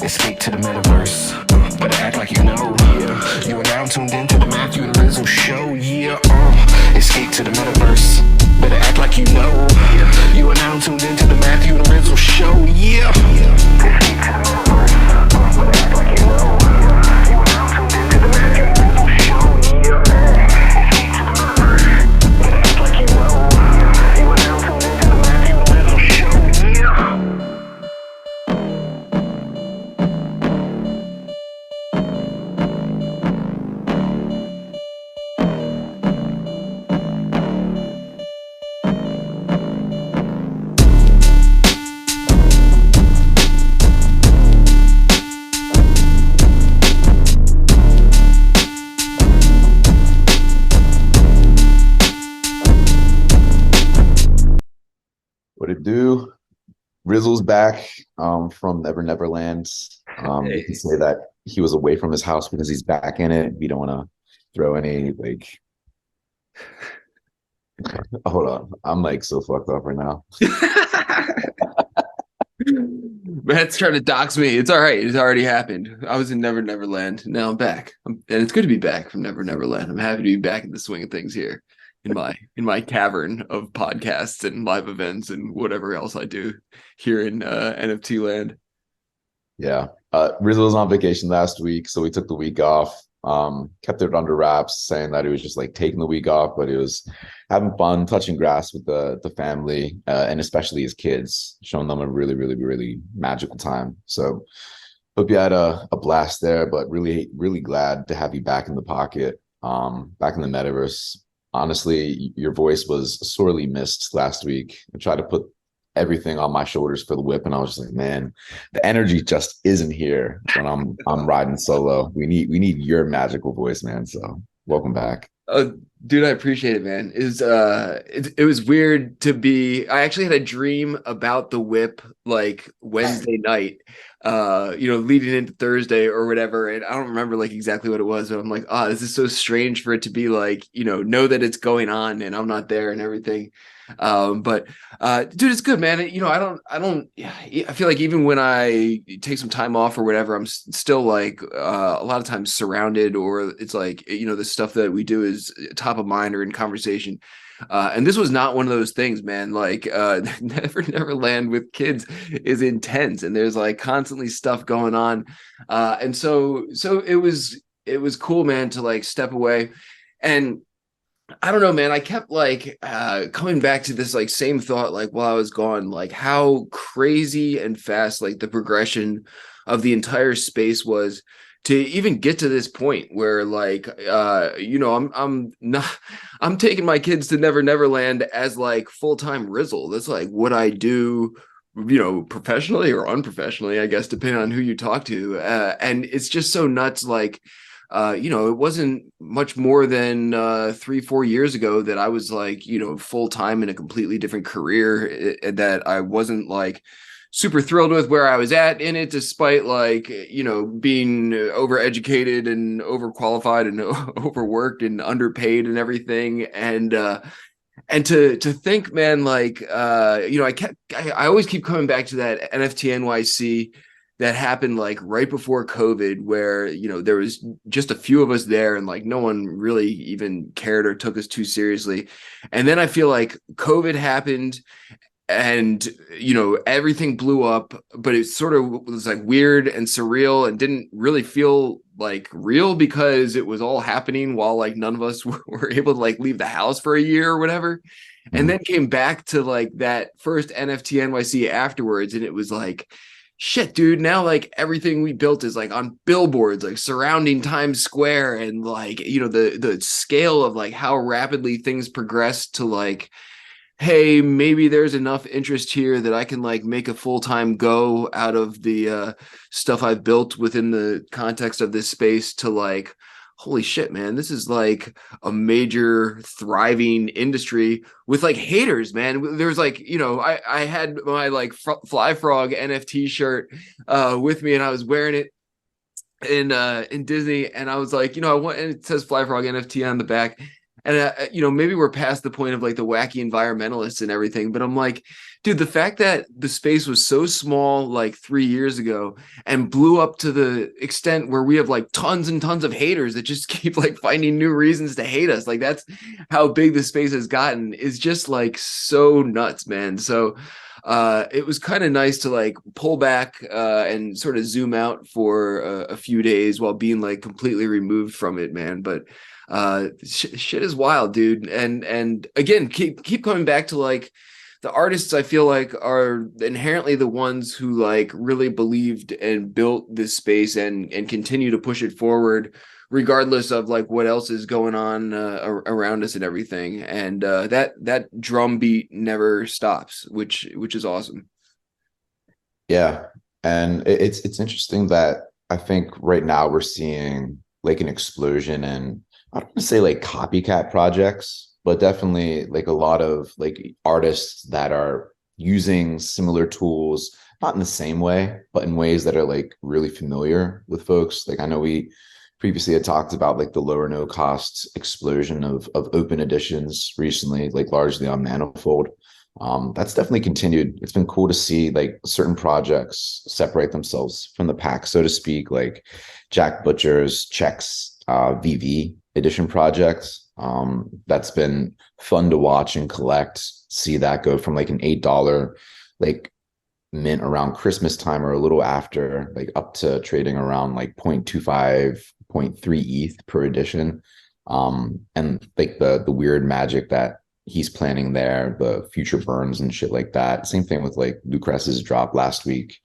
Escape to the metaverse. Better act like you know. Yeah. You are now tuned into the Matthew and Rizzle show. Yeah. Escape to the metaverse. Better act like you know. Yeah. You are now tuned into the Matthew and Rizzle show. Yeah. Escape to the metaverse. Better act like you know. Yeah. You are now tuned into the Matthew and Rizzle show. Yeah. Escape to the metaverse. Better act like you know. Yeah. You are now tuned into the Matthew and Rizzle show. Yeah. What it do? Rizzle's back from Neverland. Hey. You can say that he was away from his house because he's back in it. We don't want to throw any like. Hold on, I'm like so fucked up right now. Matt's trying to dox me. It's all right. It's already happened. I was in Neverland. Now I'm back. And it's good to be back from Neverland. I'm happy to be back in the swing of things here in my cavern of podcasts and live events and whatever else I do here in NFT land. Yeah, Rizzle was on vacation last week, so we took the week off. Kept it under wraps, saying that he was just like taking the week off, but he was having fun, touching grass with the family, and especially his kids, showing them a really, really, really magical time. So hope you had a blast there, but really, really glad to have you back in the pocket, back in the metaverse. Honestly, your voice was sorely missed last week. I tried to put everything on my shoulders for the whip, and I was just like, man, the energy just isn't here when I'm riding solo. We need your magical voice, man. So welcome back. Dude, I appreciate it, man. It was weird to be. I actually had a dream about the whip like Wednesday night, leading into Thursday or whatever. And I don't remember like exactly what it was, but I'm like, this is so strange for it to be like, know that it's going on and I'm not there and everything. But dude, it's good, man. I feel like even when I take some time off or whatever, I'm still like a lot of times surrounded, or it's like, the stuff that we do is top of mind or in conversation. And this was not one of those things, man. Like Neverland with kids is intense, and there's like constantly stuff going on. And so it was cool, man, to like step away. And I don't know, man. I kept like coming back to this like same thought, like while I was gone, like how crazy and fast like the progression of the entire space was to even get to this point where like I'm taking my kids to Neverland as like full-time Rizzle. That's like what I do, professionally or unprofessionally, I guess, depending on who you talk to. And it's just so nuts, like it wasn't much more than 3-4 years ago that I was like, full time in a completely different career that I wasn't like super thrilled with where I was at in it, despite like, being overeducated and overqualified and overworked and underpaid and everything. And to think, man, like, I always keep coming back to that NFT NYC that happened like right before COVID, where, there was just a few of us there and like no one really even cared or took us too seriously. And then I feel like COVID happened and, everything blew up, but it sort of was like weird and surreal and didn't really feel like real because it was all happening while like none of us were able to like leave the house for a year or whatever. And then came back to like that first NFT NYC afterwards. And it was like, shit, dude, now like everything we built is like on billboards, like surrounding Times Square, and like, the scale of like how rapidly things progress to like, hey, maybe there's enough interest here that I can like make a full-time go out of the stuff I've built within the context of this space to like, holy shit, man, this is like a major thriving industry with like haters, man. There's like, I had my like Fly Frog NFT shirt with me, and I was wearing it in Disney, and I was like, I want, and it says Fly Frog NFT on the back. And maybe we're past the point of like the wacky environmentalists and everything, but I'm like, dude, the fact that the space was so small like 3 years ago and blew up to the extent where we have like tons and tons of haters that just keep like finding new reasons to hate us. Like that's how big the space has gotten, is just like so nuts, man. So it was kind of nice to like pull back and sort of zoom out for a few days while being like completely removed from it, man. But shit is wild, dude. And again, keep coming back to like the artists. I feel like are inherently the ones who like really believed and built this space and continue to push it forward regardless of like what else is going on around us and everything. And that drum beat never stops, which is awesome. Yeah. And it's interesting that I think right now we're seeing like an explosion in, I don't want to say like copycat projects, but definitely like a lot of like artists that are using similar tools, not in the same way, but in ways that are like really familiar with folks. Like I know we previously had talked about like the low or no cost explosion of open editions recently, like largely on Manifold. That's definitely continued. It's been cool to see like certain projects separate themselves from the pack, so to speak, like Jack Butcher's Chex VV edition projects. That's been fun to watch and collect, see that go from like an $8 like mint around Christmas time or a little after, like up to trading around like 0.25, 0.3 ETH per edition. And like the weird magic that he's planning there, the future burns and shit like that. Same thing with like Lucréce's drop last week.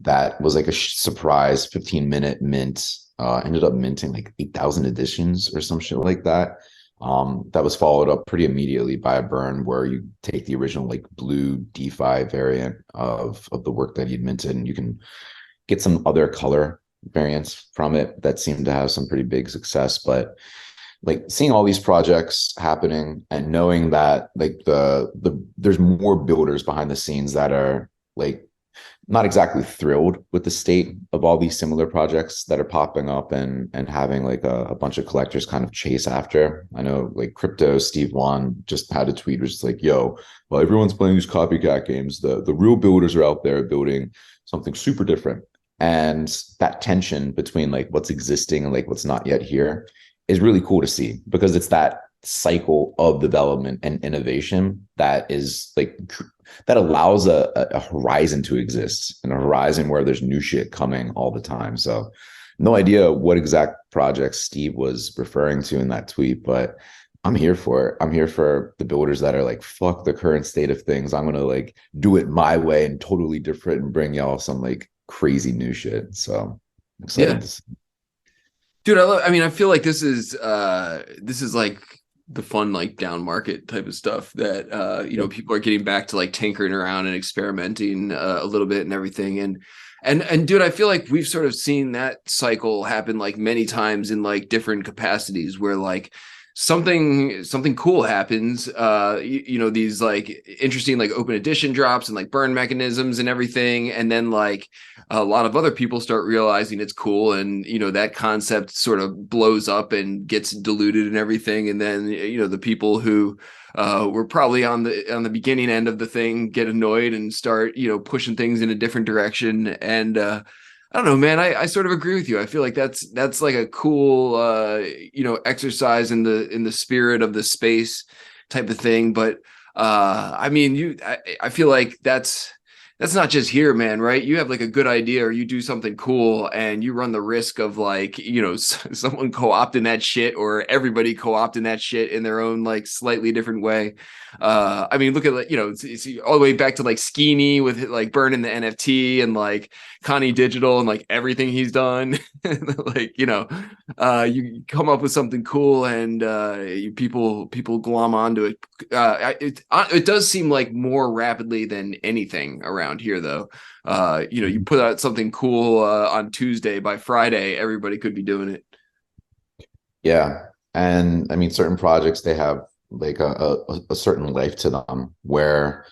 That was like a surprise 15-minute mint. Ended up minting like 8,000 editions or some shit like that. That was followed up pretty immediately by a burn where you take the original like blue DeFi variant of the work that he'd minted, and you can get some other color variants from it that seem to have some pretty big success. But like seeing all these projects happening and knowing that like there's more builders behind the scenes that are like not exactly thrilled with the state of all these similar projects that are popping up and having like a bunch of collectors kind of chase after. I know like Crypto Steve Wan just had a tweet which is like, yo, well, everyone's playing these copycat games. The real builders are out there building something super different. And that tension between like what's existing and like what's not yet here is really cool to see, because it's that cycle of development and innovation that is like that allows a horizon to exist, and a horizon where there's new shit coming all the time. So no idea what exact projects Steve was referring to in that tweet, but I'm here for it. I'm here for the builders that are like, fuck the current state of things. I'm gonna like do it my way and totally different and bring y'all some like crazy new shit. So I'm excited to see. Dude, I feel like this is like the fun like down market type of stuff that people are getting back to like tinkering around and experimenting a little bit and everything. And dude, I feel like we've sort of seen that cycle happen like many times in like different capacities where like something cool happens, these like interesting like open edition drops and like burn mechanisms and everything, and then like a lot of other people start realizing it's cool, and that concept sort of blows up and gets diluted and everything, and then the people who were probably on the beginning end of the thing get annoyed and start pushing things in a different direction. And I don't know, man. I sort of agree with you. I feel like that's like a cool, exercise in the spirit of the space type of thing. But I feel like that's not just here, man, right? You have like a good idea or you do something cool and you run the risk of like, someone co-opting that shit or everybody co-opting that shit in their own like slightly different way. Look at like, it's all the way back to like Skeeny with like burning the NFT and like Connie Digital and like everything he's done. Like, you come up with something cool and people glom onto it. It does seem like more rapidly than anything around here, though. You put out something cool on Tuesday, by Friday, everybody could be doing it. Yeah. And I mean, certain projects, they have like a certain life to them where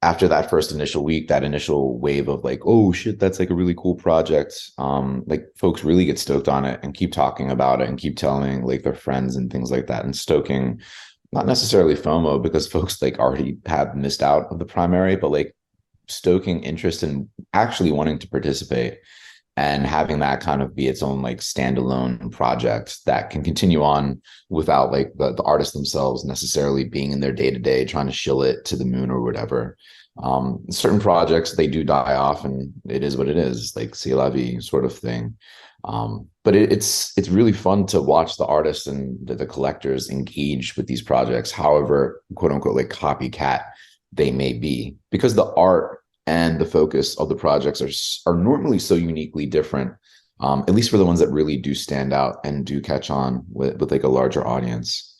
after that first initial week, that initial wave of like, oh shit, that's like a really cool project. Like folks really get stoked on it and keep talking about it and keep telling like their friends and things like that, and stoking not necessarily FOMO because folks like already have missed out of the primary, but like stoking interest in actually wanting to participate and having that kind of be its own like standalone project that can continue on without like the artists themselves necessarily being in their day-to-day trying to shill it to the moon or whatever. Certain projects, they do die off and it is what it is, like c'est la vie sort of thing. But it's really fun to watch the artists and the collectors engage with these projects, however, quote unquote, like copycat they may be, because the art and the focus of the projects are normally so uniquely different, at least for the ones that really do stand out and do catch on with like a larger audience.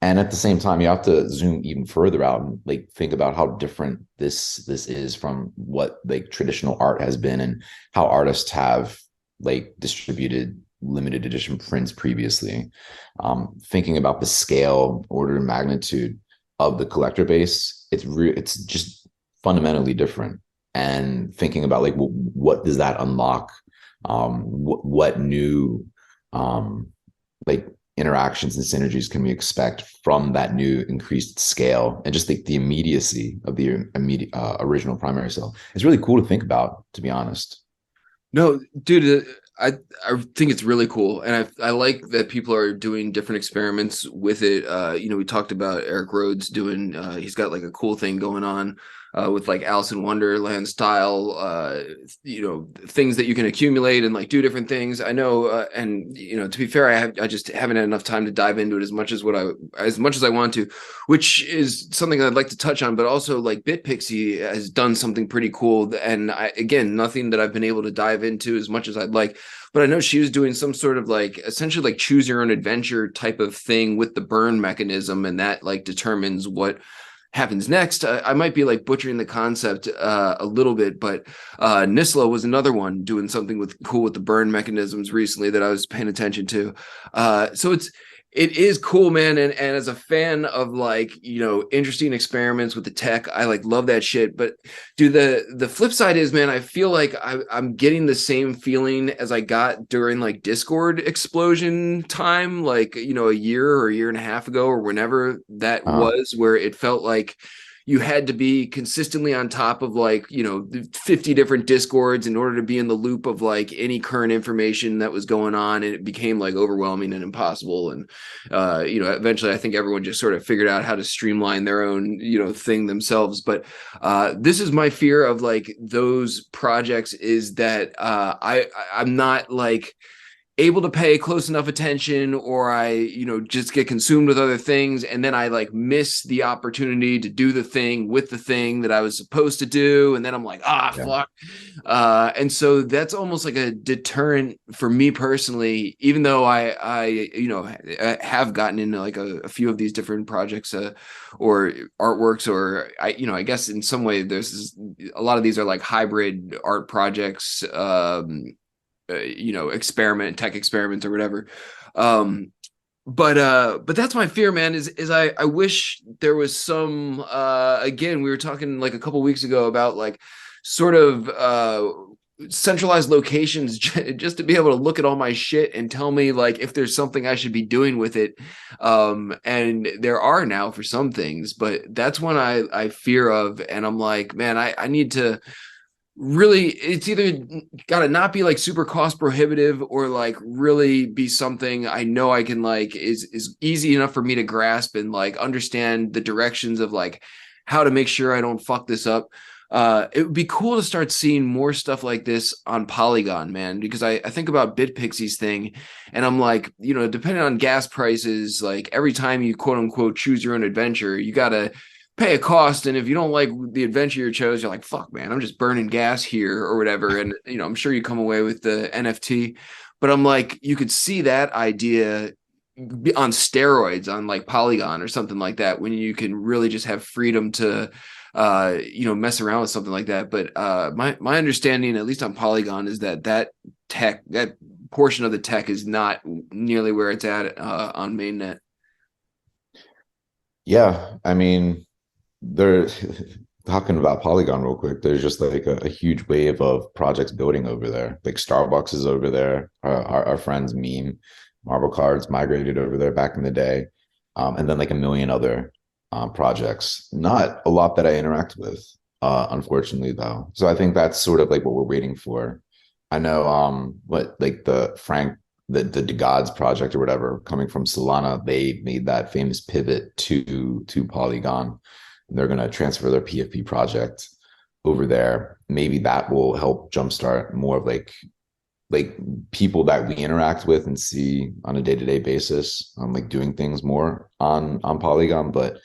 And at the same time, you have to zoom even further out and like think about how different this is from what like traditional art has been and how artists have like distributed limited edition prints previously. Thinking about the scale, order of magnitude of the collector base, it's just fundamentally different. And thinking about like what does that unlock, what new like interactions and synergies can we expect from that new increased scale, and just the immediacy of the immediate original primary cell. It's really cool to think about, to be honest. No, dude, I think it's really cool, and I like that people are doing different experiments with it. We talked about Eric Rhodes doing. He's got like a cool thing going on with like Alice in Wonderland style. Things that you can accumulate and like do different things. I know, and to be fair, I just haven't had enough time to dive into it as much as I want to, which is something I'd like to touch on. But also, like BitPixie has done something pretty cool, and again, nothing that I've been able to dive into as much as I'd like. But I know she was doing some sort of like essentially like choose your own adventure type of thing with the burn mechanism, and that like determines what happens next. I might be like butchering the concept a little bit, but Nisla was another one doing something cool with the burn mechanisms recently that I was paying attention to. So it is cool, man. And as a fan of like, interesting experiments with the tech, I like love that shit. But dude, the flip side is, man, I feel like I'm getting the same feeling as I got during like Discord explosion time, like, a year or a year and a half ago, or whenever that was, where it felt like you had to be consistently on top of like 50 different discords in order to be in the loop of like any current information that was going on, and it became like overwhelming and impossible. And eventually I think everyone just sort of figured out how to streamline their own thing themselves. But this is my fear of like those projects, is that I'm not like able to pay close enough attention, or I, just get consumed with other things. And then I like miss the opportunity to do the thing with the thing that I was supposed to do. And then I'm like, fuck. And so that's almost like a deterrent for me personally, even though I have gotten into like a few of these different projects, or artworks, or I guess in some way a lot of these are like hybrid art projects, tech experiments or whatever. But that's my fear, man, is I wish there was some, again, we were talking like a couple weeks ago about like sort of centralized locations just to be able to look at all my shit and tell me like if there's something I should be doing with it. And there are now for some things, but that's one I fear of. And I'm like, man, I need to really, it's either got to not be like super cost prohibitive, or like really be something I know I can like is easy enough for me to grasp and like understand the directions of like how to make sure I don't fuck this up. It would be cool to start seeing more stuff like this on Polygon, man, because I think about BitPixie's thing, and I'm like, depending on gas prices, like every time you quote unquote choose your own adventure, you gotta pay a cost. And if you don't like the adventure you chose, you're like, fuck, man, I'm just burning gas here or whatever. And I'm sure you come away with the NFT, but I'm like, you could see that idea on steroids on like Polygon or something like that, when you can really just have freedom to mess around with something like that. But my understanding, at least on Polygon, is that portion of the tech is not nearly where it's at on mainnet. Yeah, I mean, there talking about Polygon real quick, there's just like a huge wave of projects building over there. Like Starbucks is over there. Our friends Meme, Marble Cards migrated over there back in the day. And then like a million other projects. Not a lot that I interact with, unfortunately, though. So I think that's sort of like what we're waiting for. I know what like the Gods project or whatever coming from Solana, they made that famous pivot to Polygon. They're going to transfer their PFP project over there. Maybe that will help jumpstart more of like people that we interact with and see on a day-to-day basis, like doing things more on Polygon. But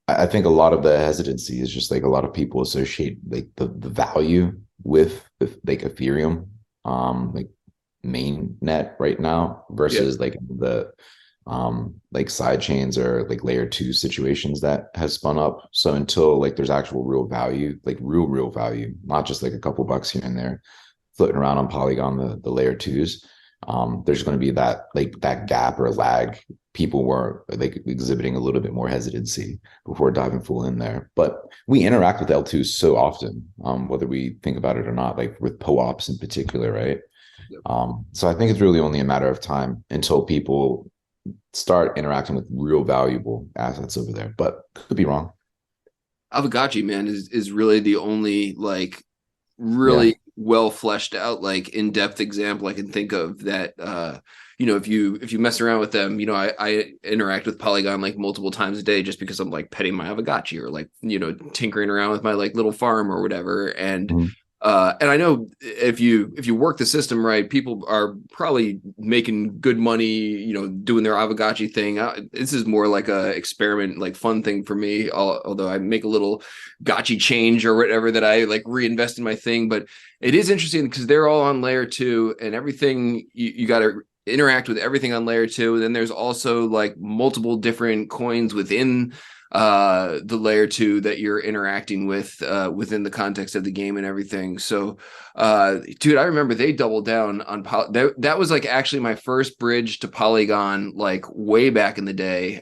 I think a lot of the hesitancy is just like a lot of people associate like the value with like Ethereum, like main net right now versus like the like side chains or like layer 2 situations that has spun up. So until like there's actual real value, like real value, not just like a couple bucks here and there floating around on Polygon, the layer 2s, there's going to be that like that gap or lag. People were like exhibiting a little bit more hesitancy before diving full in there. But we interact with L2s so often, whether we think about it or not, like with POAPs in particular, right? So I think it's really only a matter of time until people start interacting with real valuable assets over there, but could be wrong. Aavegotchi, man, is really the only like really well fleshed out, like in-depth example I can think of that if you mess around with them, I interact with Polygon like multiple times a day just because I'm like petting my Aavegotchi or like tinkering around with my like little farm or whatever. And and I know if you work the system right, people are probably making good money, doing their Aavegotchi thing. This is more like a experiment, like fun thing for me. Although I make a little gotchi change or whatever that I like reinvest in my thing. But it is interesting because they're all on layer 2 and everything. You got to interact with everything on layer 2. And then there's also like multiple different coins within the layer 2 that you're interacting with within the context of the game and everything. So dude, I remember they doubled down on that was like actually my first bridge to Polygon, like way back in the day,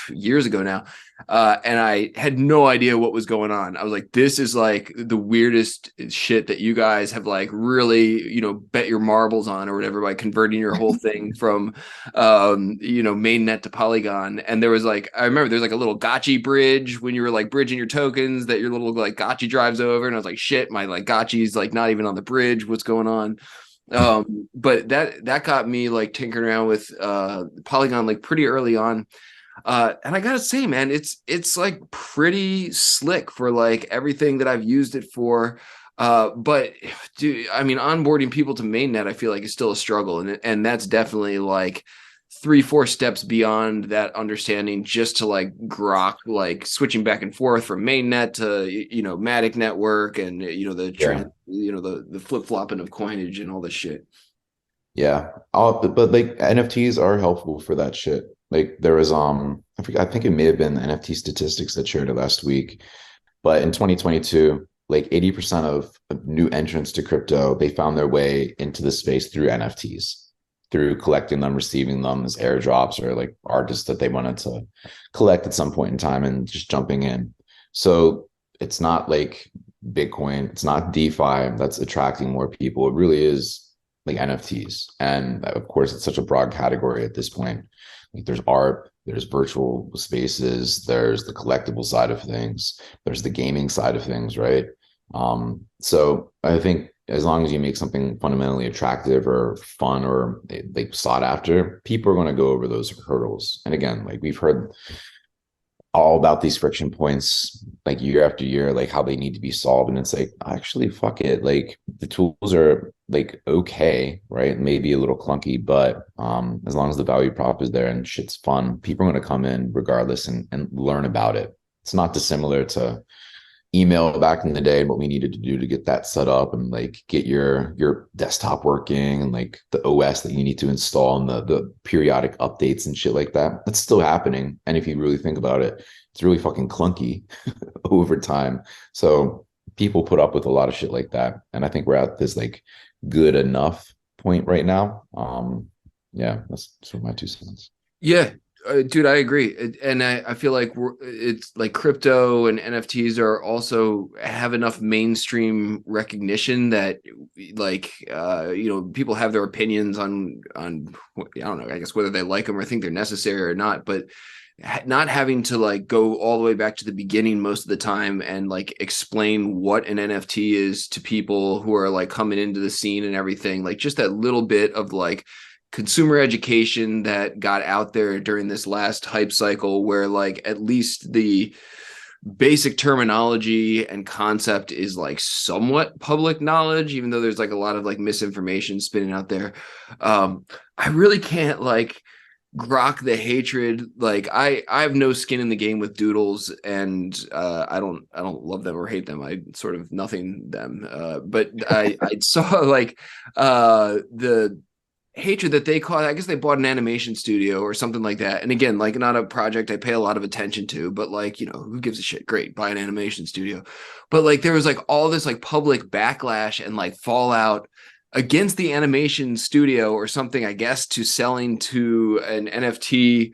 years ago now. And I had no idea what was going on. I was like, this is like the weirdest shit that you guys have like really, bet your marbles on or whatever by converting your whole thing from, mainnet to Polygon. And there was like, I remember there's like a little gotchi bridge when you were like bridging your tokens that your little like gotchi drives over. And I was like, shit, my like gotchi's like not even on the bridge. What's going on? But that got me like tinkering around with Polygon like pretty early on. And I gotta say, man, it's like pretty slick for like everything that I've used it for. But dude, I mean, onboarding people to mainnet, I feel like is still a struggle, and that's definitely like 3-4 steps beyond that understanding just to like grok, like switching back and forth from mainnet to Matic network and the flip-flopping of coinage and all this shit. Yeah. But like NFTs are helpful for that shit. Like there was I think it may have been NFT statistics that shared it last week, but in 2022, like 80% of new entrants to crypto, they found their way into the space through NFTs, through collecting them, receiving them as airdrops or like artists that they wanted to collect at some point in time and just jumping in. So it's not like Bitcoin, it's not DeFi that's attracting more people. It really is like NFTs. And of course, it's such a broad category at this point. Like there's art, there's virtual spaces, there's the collectible side of things, there's the gaming side of things, right? So I think as long as you make something fundamentally attractive or fun or like sought after, people are going to go over those hurdles. And again, like we've heard all about these friction points like year after year, like how they need to be solved. And it's like, actually, fuck it. Like the tools are like, okay, right? Maybe a little clunky, but as long as the value prop is there and shit's fun, people are going to come in regardless and learn about it. It's not dissimilar to email back in the day, what we needed to do to get that set up and like get your desktop working and like the OS that you need to install and the periodic updates and shit like that. That's still happening. And if you really think about it, it's really fucking clunky over time. So people put up with a lot of shit like that. And I think we're at this like good enough point right now. Yeah, that's sort of my 2 cents. Yeah. Dude, I agree. And I feel like it's like crypto and NFTs are also have enough mainstream recognition that like, people have their opinions on, I don't know, I guess whether they like them or think they're necessary or not, but not having to like go all the way back to the beginning most of the time and like explain what an NFT is to people who are like coming into the scene and everything, like just that little bit of like consumer education that got out there during this last hype cycle where like at least the basic terminology and concept is like somewhat public knowledge, even though there's like a lot of like misinformation spinning out there. I really can't like grok the hatred. Like I have no skin in the game with doodles, and I don't love them or hate them. I sort of nothing them. But I saw like the hatred that they caught. I guess they bought an animation studio or something like that. And again, like not a project I pay a lot of attention to, but like, who gives a shit? Great, buy an animation studio. But like there was like all this like public backlash and like fallout against the animation studio or something, I guess, to selling to an NFT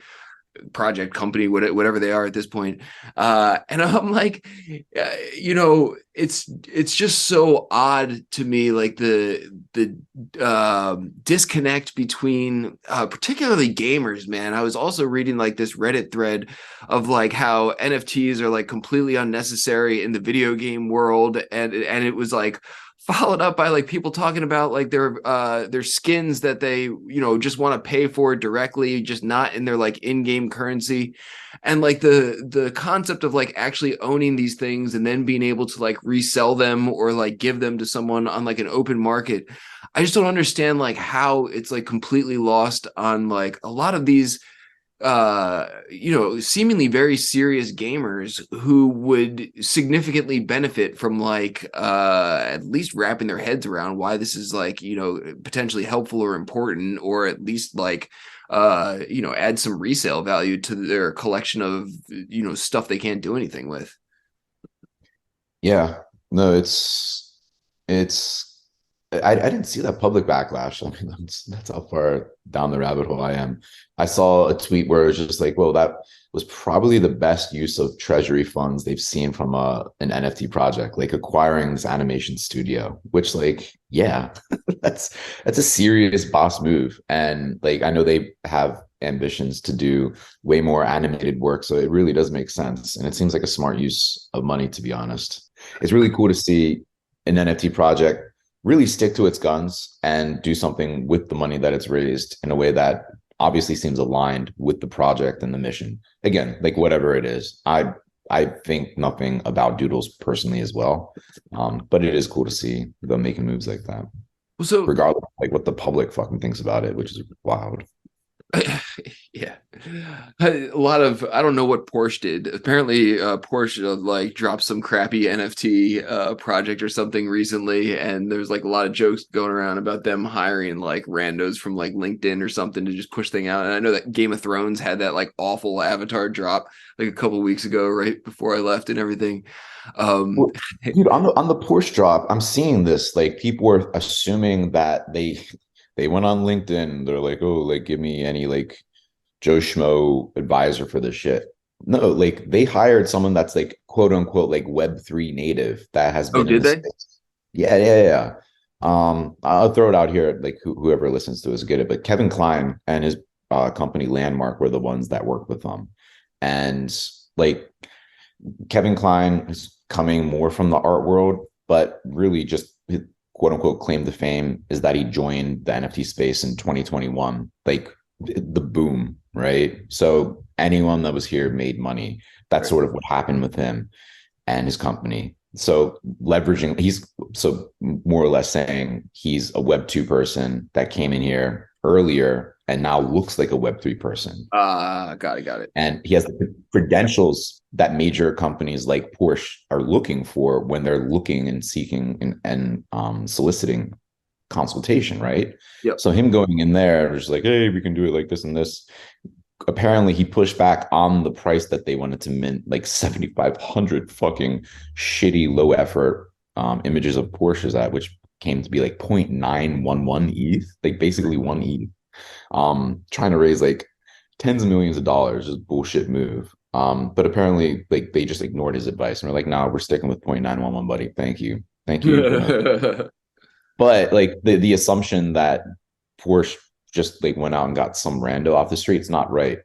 project company, whatever they are at this point. And I'm like, it's just so odd to me, like the disconnect between particularly gamers, man. I was also reading like this Reddit thread of like how NFTs are like completely unnecessary in the video game world, and it was like followed up by like people talking about like their skins that they just want to pay for directly, just not in their like in-game currency. And like the concept of like actually owning these things and then being able to like resell them or like give them to someone on like an open market, I just don't understand like how it's like completely lost on like a lot of these seemingly very serious gamers who would significantly benefit from like at least wrapping their heads around why this is like potentially helpful or important, or at least like add some resale value to their collection of stuff they can't do anything with. Yeah, no, I didn't see that public backlash. I mean, that's how far down the rabbit hole I am. I saw a tweet where it was just like, well, that was probably the best use of treasury funds they've seen from an NFT project, like acquiring this animation studio, which like, yeah, that's a serious boss move. And like, I know they have ambitions to do way more animated work, so it really does make sense. And it seems like a smart use of money, to be honest. It's really cool to see an NFT project really stick to its guns and do something with the money that it's raised in a way that obviously seems aligned with the project and the mission. Again, like whatever it is, I think nothing about doodles personally as well, but it is cool to see them making moves like that. So regardless of like what the public fucking thinks about it, which is wild. Yeah, a lot of, I don't know what Porsche did. Apparently Porsche like dropped some crappy NFT project or something recently, and there's like a lot of jokes going around about them hiring like randos from like LinkedIn or something to just push thing out. And I know that Game of Thrones had that like awful avatar drop like a couple of weeks ago right before I left and everything. Well, dude, on the Porsche drop, I'm seeing this, like people were assuming that they went on LinkedIn. They're like, oh, like give me any like Joe Schmo advisor for this shit. No, like they hired someone that's like quote unquote like Web3 native that has been. Oh, did they? Space. Yeah. I'll throw it out here. Like whoever listens to us get it. But Kevin Kline and his company Landmark were the ones that worked with them, and like Kevin Kline is coming more from the art world, but really just quote unquote claim to fame is that he joined the NFT space in 2021, like the boom, right? So anyone that was here made money. That's sort of what happened with him and his company. So leveraging, he's so more or less saying he's a Web2 person that came in here earlier and now looks like a Web3 person. Got it. And he has the credentials that major companies like Porsche are looking for when they're looking and seeking and soliciting consultation, right? Yep. So him going in there, just like, hey, we can do it like this and this. Apparently he pushed back on the price that they wanted to mint, like 7,500 fucking shitty low effort images of Porsches at, which came to be like 0.911 ETH, like basically 1 ETH. Trying to raise like tens of millions of dollars, just bullshit move. But apparently, like they just ignored his advice and were like, "No, we're sticking with 0.911, buddy. Thank you for no." But like the assumption that Porsche just like went out and got some rando off the street is not right.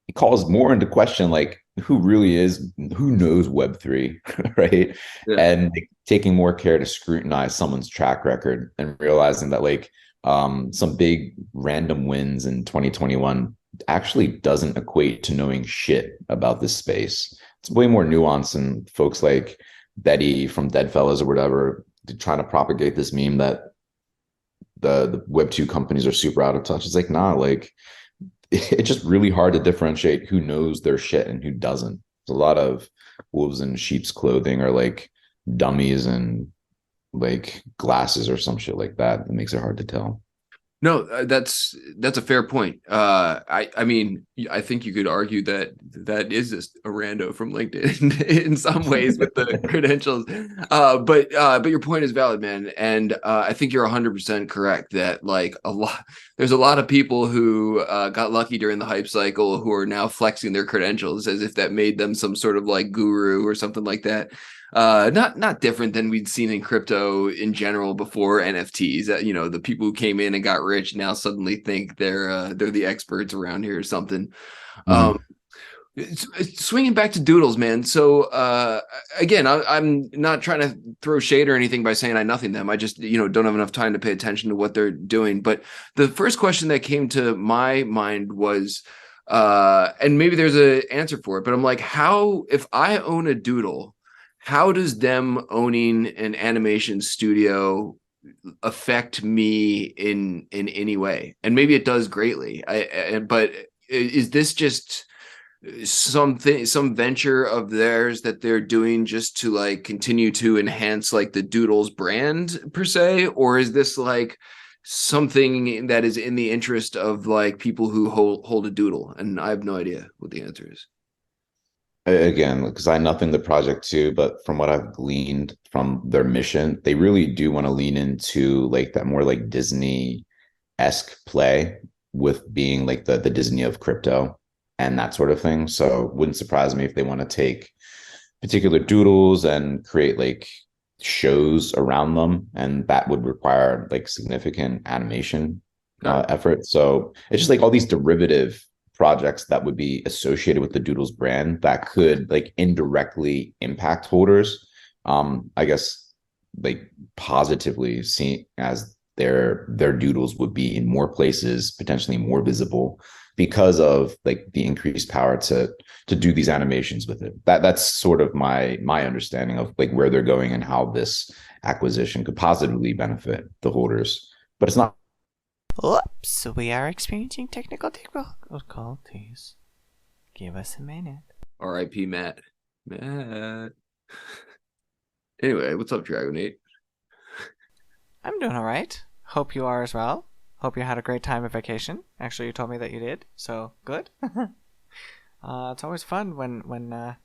It calls more into question like who knows Web3, right? Yeah. And like, taking more care to scrutinize someone's track record and realizing that like some big random wins in 2021 actually doesn't equate to knowing shit about this space. It's way more nuanced than folks like Betty from Deadfellas or whatever trying to propagate this meme that the Web2 companies are super out of touch. It's like, nah, like it's just really hard to differentiate who knows their shit and who doesn't. There's a lot of wolves in sheep's clothing or like dummies and like glasses or some shit like that. That makes it hard to tell. No, that's a fair point. I mean, I think you could argue that that is just a rando from LinkedIn in some ways with the credentials. But your point is valid, man, and I think you're 100% correct that like there's a lot of people who got lucky during the hype cycle who are now flexing their credentials as if that made them some sort of like guru or something like that. Not different than we'd seen in crypto in general before NFTs. You know, the people who came in and got rich now suddenly think they're the experts around here or something. Swinging back to doodles, man. So again, I'm not trying to throw shade or anything by saying I nothing them. I just don't have enough time to pay attention to what they're doing. But the first question that came to my mind was, and maybe there's an answer for it, but I'm like, how if I own a doodle? How does them owning an animation studio affect me in any way? And maybe it does greatly. But is this just some venture of theirs that they're doing just to like continue to enhance like the Doodles brand per se, or is this like something that is in the interest of like people who hold a doodle? And I have no idea what the answer is. Again, because I nothing the project too, but from what I've gleaned from their mission, they really do want to lean into like that more like Disney-esque play with being like the Disney of crypto and that sort of thing. So it wouldn't surprise me if they want to take particular doodles and create like shows around them, and that would require like significant animation effort. So it's just like all these derivative projects that would be associated with the Doodles brand that could like indirectly impact holders. I guess like positively seeing as their doodles would be in more places, potentially more visible because of like the increased power to do these animations with it. That's sort of my understanding of like where they're going and how this acquisition could positively benefit the holders. But it's not. Oops, we are experiencing technical difficulties. Give us a minute. R.I.P. Matt. Anyway, what's up, Dragon 8? I'm doing alright. Hope you are as well. Hope you had a great time at vacation. Actually, you told me that you did, so good. It's always fun when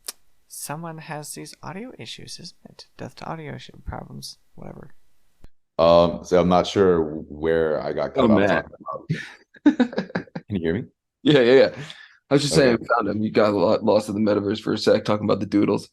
someone has these audio issues, isn't it? Death to audio problems, whatever. So I'm not sure where I got cut off talking about. Can you hear me? Yeah. I was just saying, I found him. You got lost in the metaverse for a sec, talking about the doodles.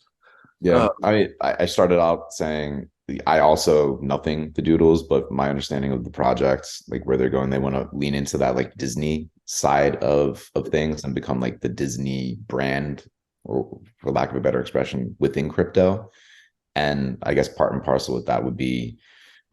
Yeah, I mean, I started out saying I also nothing the doodles, but my understanding of the projects, like where they're going, they want to lean into that like Disney side of things and become like the Disney brand, or for lack of a better expression, within crypto. And I guess part and parcel with that would be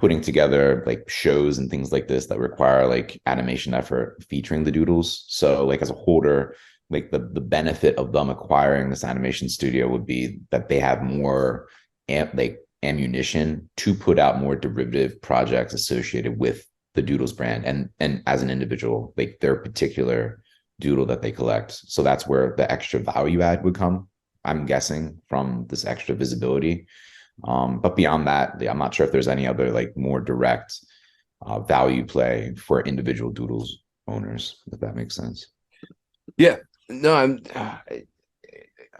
putting together like shows and things like this that require like animation effort featuring the doodles. So like as a holder, like the benefit of them acquiring this animation studio would be that they have more ammunition to put out more derivative projects associated with the doodles brand and as an individual, like their particular doodle that they collect. So that's where the extra value add would come, I'm guessing, from this extra visibility. But beyond that, I'm not sure if there's any other like more direct value play for individual doodles owners, if that makes sense. Yeah, no,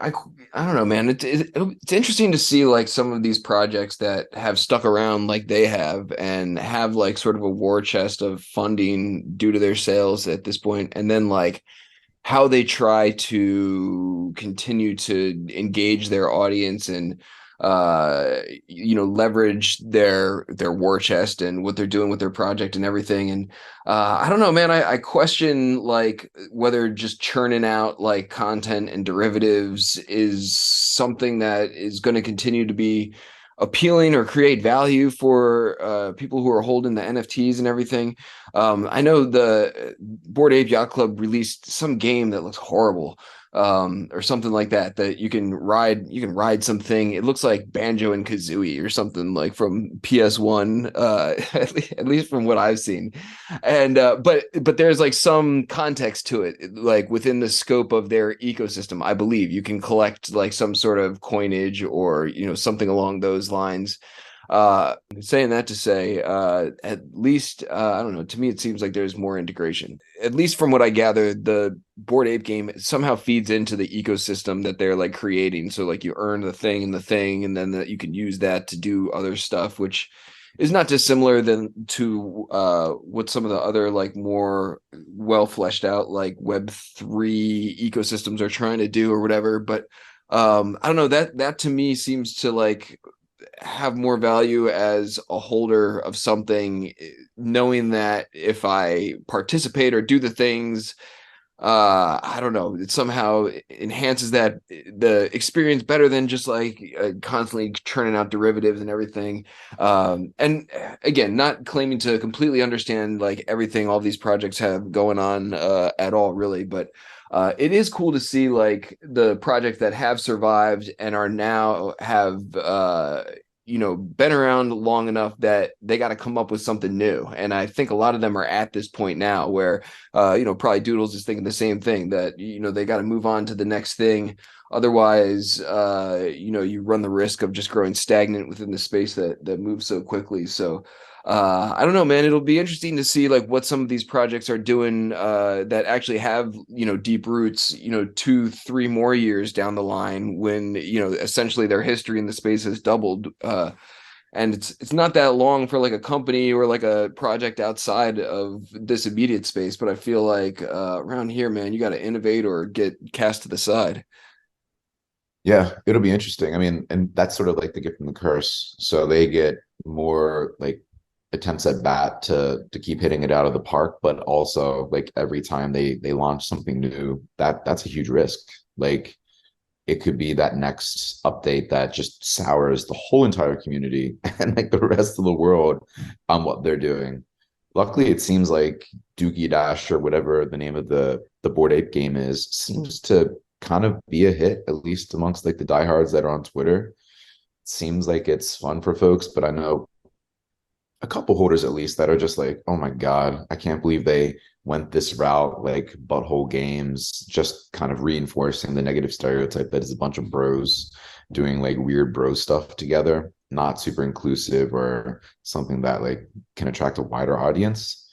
I don't know, man. It's interesting to see like some of these projects that have stuck around like they have and have like sort of a war chest of funding due to their sales at this point, and then like how they try to continue to engage their audience and leverage their war chest and what they're doing with their project and everything. And I don't know, man, I question like whether just churning out like content and derivatives is something that is going to continue to be appealing or create value for people who are holding the NFTs and everything. I know the Bored Ape Yacht Club released some game that looks horrible, or something like that you can ride something. It looks like Banjo and Kazooie or something like from PS1, at least from what I've seen. And but there's like some context to it, like within the scope of their ecosystem. I believe you can collect like some sort of coinage or something along those lines. Saying that to say, at least I don't know, to me it seems like there's more integration, at least from what I gather. The Bored Ape game somehow feeds into the ecosystem that they're like creating, so like you earn the thing and then that you can use that to do other stuff, which is not dissimilar than to what some of the other like more well fleshed out like Web3 ecosystems are trying to do or whatever. But I don't know, that to me seems to like have more value as a holder of something, knowing that if I participate or do the things, I don't know, it somehow enhances that the experience better than just like constantly churning out derivatives and everything. And again, not claiming to completely understand like everything all these projects have going on at all, really, but it is cool to see like the projects that have survived and are now have been around long enough that they got to come up with something new. And I think a lot of them are at this point now where probably Doodles is thinking the same thing, that they got to move on to the next thing. Otherwise, you run the risk of just growing stagnant within the space that moves so quickly. So I don't know, man. It'll be interesting to see like what some of these projects are doing that actually have deep roots 2-3 more years down the line, when essentially their history in the space has doubled. And it's not that long for like a company or like a project outside of this immediate space, but I feel like around here, man, you got to innovate or get cast to the side. Yeah, it'll be interesting. I mean, and that's sort of like the gift and the curse. So they get more like attempts at bat to keep hitting it out of the park, but also like every time they launch something new, that's a huge risk. Like it could be that next update that just sours the whole entire community and like the rest of the world on what they're doing. Luckily, it seems like Dookie Dash, or whatever the name of the Bored Ape game is, seems to kind of be a hit, at least amongst like the diehards that are on Twitter. It seems like it's fun for folks, but I know a couple holders at least that are just like, oh my God, I can't believe they went this route, like butthole games, just kind of reinforcing the negative stereotype that is a bunch of bros doing like weird bro stuff together, not super inclusive or something that like can attract a wider audience.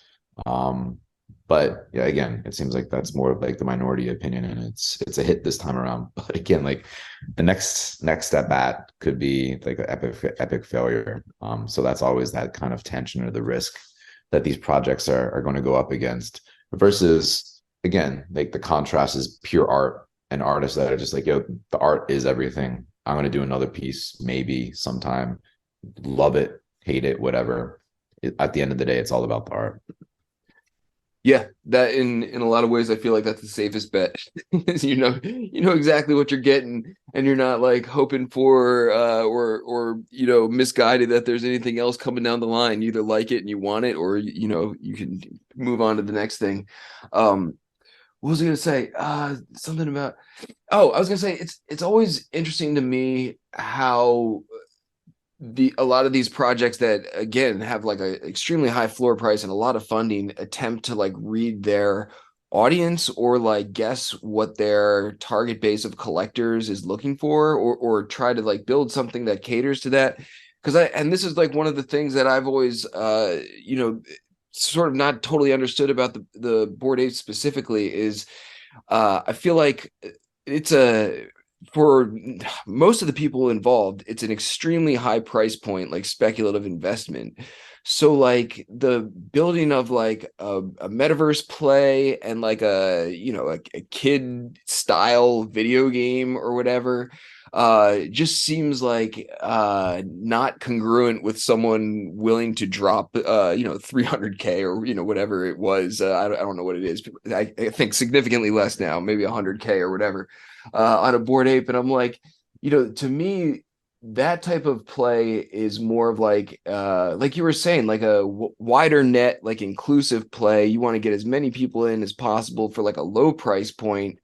But yeah, again, it seems like that's more of like the minority opinion, and it's a hit this time around. But again, like the next step bat could be like an epic failure. So that's always that kind of tension or the risk that these projects are going to go up against. Versus, again, like the contrast is pure art and artists that are just like, yo, the art is everything. I'm going to do another piece maybe sometime. Love it, hate it, whatever. At the end of the day, it's all about the art. Yeah, that in a lot of ways, I feel like that's the safest bet. you know exactly what you're getting, and you're not like hoping for or misguided that there's anything else coming down the line. You either like it and you want it, or you can move on to the next thing. What was I gonna say? Something about. Oh, I was gonna say it's always interesting to me how a lot of these projects that again have like a extremely high floor price and a lot of funding attempt to like read their audience or like guess what their target base of collectors is looking for, or try to like build something that caters to that. And this is like one of the things that I've always sort of not totally understood about the Bored Ape specifically is I feel like it's for most of the people involved, it's an extremely high price point, like speculative investment. So like the building of like a metaverse play and like a kid style video game or whatever just seems like not congruent with someone willing to drop 300K or whatever it was. I don't know what it is. I think significantly less now, maybe 100K or whatever, on a Bored Ape. And I'm like, to me, that type of play is more of like you were saying, like a wider net, like inclusive play. You want to get as many people in as possible for like a low price point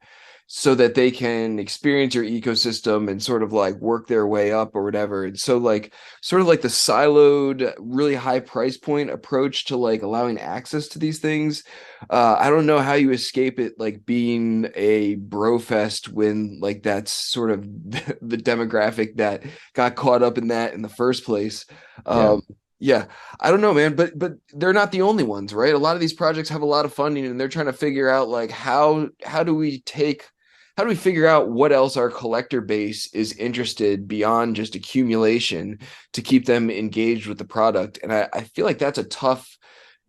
so that they can experience your ecosystem and sort of like work their way up or whatever. And so like sort of like the siloed, really high price point approach to like allowing access to these things. I don't know how you escape it like being a bro fest when like that's sort of the demographic that got caught up in that in the first place. Yeah. Yeah, I don't know, man, but they're not the only ones, right? A lot of these projects have a lot of funding and they're trying to figure out like how do we figure out what else our collector base is interested beyond just accumulation to keep them engaged with the product? And I feel like that's a tough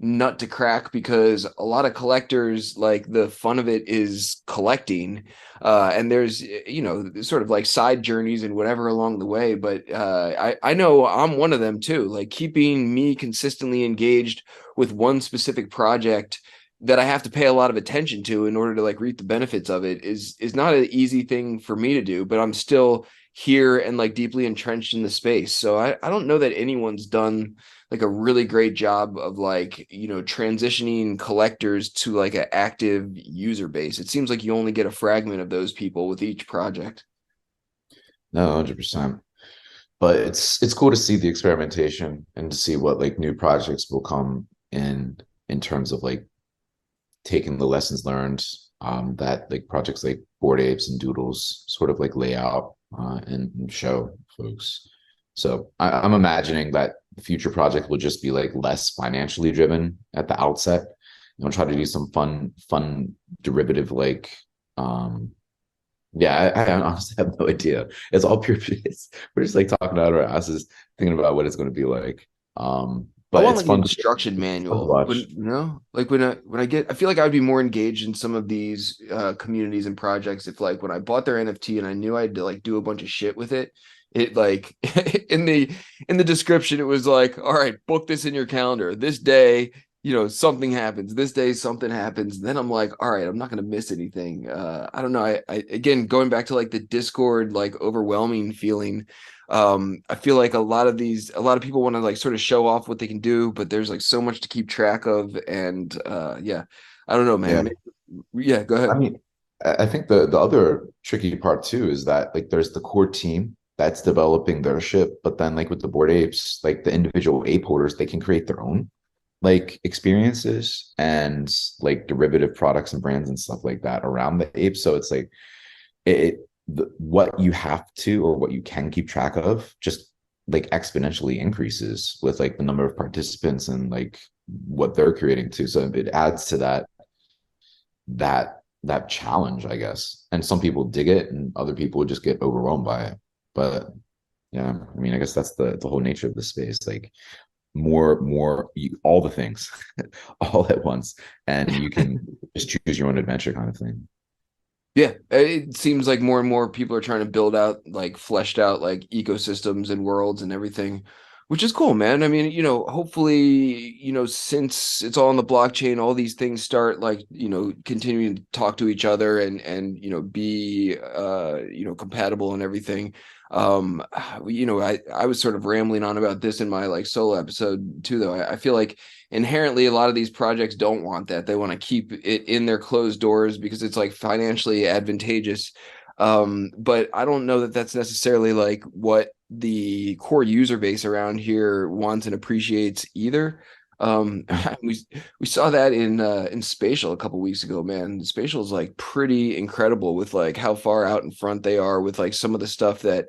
nut to crack because a lot of collectors, like the fun of it is collecting. And there's, sort of like side journeys and whatever along the way. But I know I'm one of them too, like keeping me consistently engaged with one specific project that I have to pay a lot of attention to in order to like reap the benefits of it is not an easy thing for me to do, but I'm still here and like deeply entrenched in the space. So I don't know that anyone's done like a really great job of like, transitioning collectors to like an active user base. It seems like you only get a fragment of those people with each project. No, 100%. But it's cool to see the experimentation and to see what like new projects will come in terms of like taking the lessons learned that like projects like Bored Apes and Doodles sort of like lay out and show folks. So I'm imagining that the future project will just be like less financially driven at the outset. Try to do some fun derivative like yeah, I honestly have no idea. It's all pure. We're just like talking out our asses, thinking about what it's going to be like. I But want it's like an fun instruction to manual. watch. Like when I get, I feel like I would be more engaged in some of these communities and projects if like when I bought their NFT and I knew I had to like do a bunch of shit with it. It like in the description it was like, all right, book this in your calendar. This day, something happens. This day something happens. Then I'm like, all right, I'm not gonna miss anything. I don't know. I again going back to like the Discord like overwhelming feeling. I feel like a lot of people want to like sort of show off what they can do, but there's like so much to keep track of. And yeah, I don't know, Yeah, man. Yeah, go I ahead. mean, I think the other tricky part too is that like there's the core team that's developing their ship, but then like with the Bored Apes, like the individual ape holders, they can create their own like experiences and like derivative products and brands and stuff like that around the ape. So it's like what you have to or what you can keep track of just like exponentially increases with like the number of participants and like what they're creating too. So it adds to that challenge, I guess. And some people dig it and other people just get overwhelmed by it. But yeah, I mean, I guess that's the whole nature of the space. Like all the things all at once, and you can just choose your own adventure kind of thing. Yeah, it seems like more and more people are trying to build out like fleshed out like ecosystems and worlds and everything, which is cool, man. I mean, hopefully, since it's all on the blockchain, all these things start like, continuing to talk to each other and be compatible and everything. I was sort of rambling on about this in my like solo episode too, though. I feel like inherently a lot of these projects don't want that. They want to keep it in their closed doors because it's like financially advantageous. But I don't know that that's necessarily like what the core user base around here wants and appreciates either. We saw that in Spatial a couple weeks ago, man. Spatial is like pretty incredible with like how far out in front they are with like some of the stuff that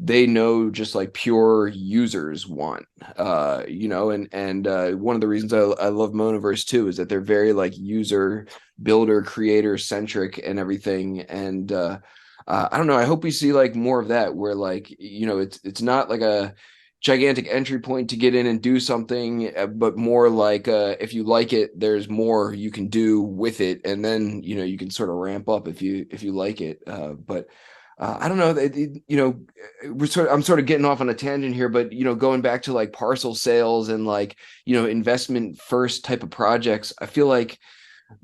they know just like pure users want. And one of the reasons I love Monoverse too is that they're very like user builder creator centric and everything. And I don't know, I hope we see like more of that where like, it's not like gigantic entry point to get in and do something, but more like if you like it, there's more you can do with it, and then you can sort of ramp up if you like it. But I don't know. I'm sort of getting off on a tangent here, but going back to like parcel sales and like investment first type of projects, I feel like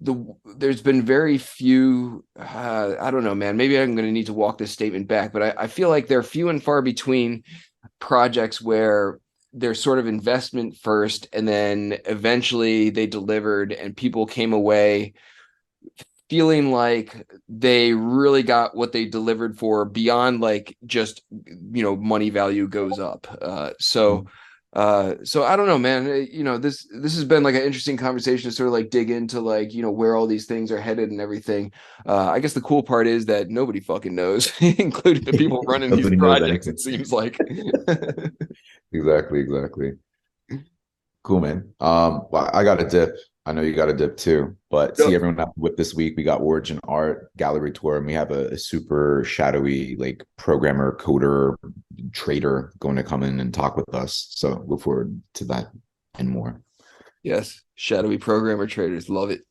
there's been very few. I don't know, man. Maybe I'm going to need to walk this statement back, but I feel like they're few and far between projects where they're sort of investment first and then eventually they delivered and people came away feeling like they really got what they delivered for beyond like just money value goes up. So I don't know, man. This has been like an interesting conversation to sort of like dig into like where all these things are headed and everything. I guess the cool part is that nobody fucking knows, including the people running these Nobody knows projects. anything. It seems like. Exactly. Cool, man. Well, I got a dip. I know you got a dip too. But see everyone at the whip this week. We got Origin Art Gallery Tour, and we have a super shadowy like programmer, coder, trader going to come in and talk with us. So look forward to that and more. Yes, shadowy programmer traders love it.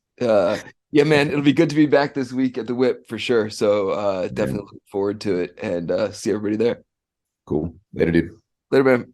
Yeah, man, it'll be good to be back this week at the whip for sure. So definitely look forward to it, and see everybody there. Cool. Later, dude. Later, man.